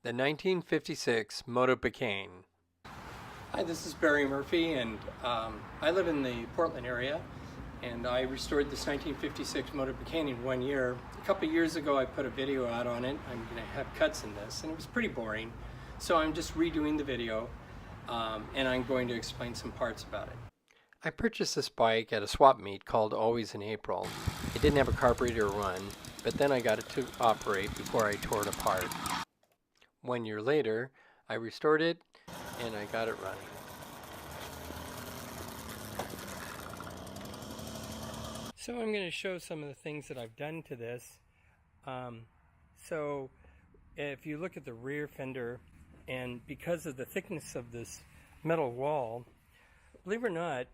The 1956 Motobecane. Hi, this is Barry Murphy, and I live in the Portland area, and I restored this 1956 Motobecane in 1 year. A couple of years ago I put a video out on it. I'm going to have cuts in this, and it was pretty boring, so I'm just redoing the video, and I'm going to explain some parts about it. I purchased this bike at a swap meet called Always in April. It didn't have a carburetor run, but then I got it to operate before I tore it apart. 1 year later, I restored it and I got it running. So I'm going to show some of the things that I've done to this. So if you look at the rear fender, and because of the thickness of this metal wall, believe it or not,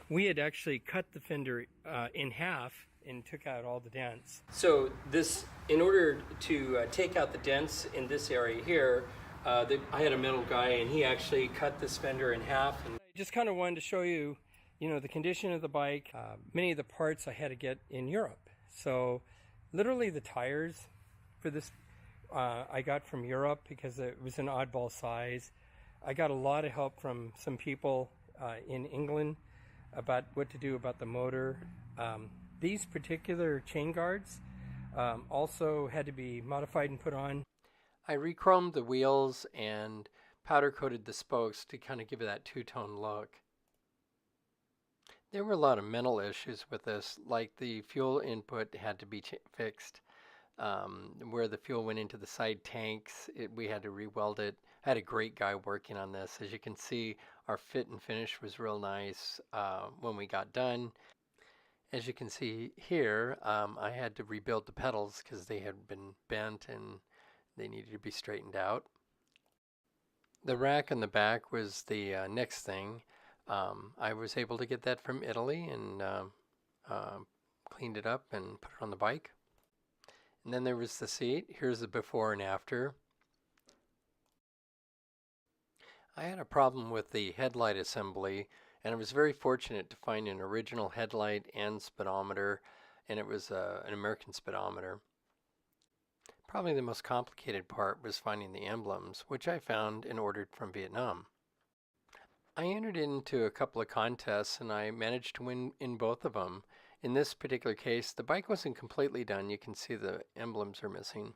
we had actually cut the fender in half and took out all the dents. So this, in order to take out the dents in this area here, I had a metal guy and he actually cut this fender in half. And I just kind of wanted to show you, the condition of the bike. Many of the parts I had to get in Europe. So literally the tires for this I got from Europe because it was an oddball size. I got a lot of help from some people in England about what to do about the motor. These particular chain guards also had to be modified and put on. I re-chromed the wheels and powder coated the spokes to kind of give it that two-tone look. There were a lot of mental issues with this, like the fuel input had to be fixed. Where the fuel went into the side tanks, we had to re-weld it. I had a great guy working on this. As you can see, our fit and finish was real nice when we got done. As you can see here, I had to rebuild the pedals because they had been bent and they needed to be straightened out. The rack on the back was the next thing. I was able to get that from Italy and cleaned it up and put it on the bike. And then there was the seat. Here's the before and after. I had a problem with the headlight assembly, and I was very fortunate to find an original headlight and speedometer, and it was an American speedometer. Probably the most complicated part was finding the emblems, which I found and ordered from Vietnam. I entered into a couple of contests and I managed to win in both of them. In this particular case, the bike wasn't completely done. You can see the emblems are missing.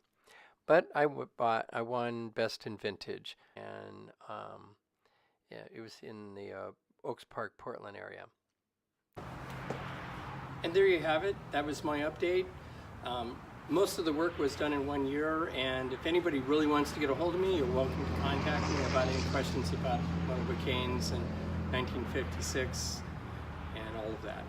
But I won Best in Vintage, and yeah, it was in the Oaks Park, Portland area. And there you have it. That was my update. Most of the work was done in 1 year, and if anybody really wants to get a hold of me, you're welcome to contact me about any questions about Motobecanes and 1956 and all of that.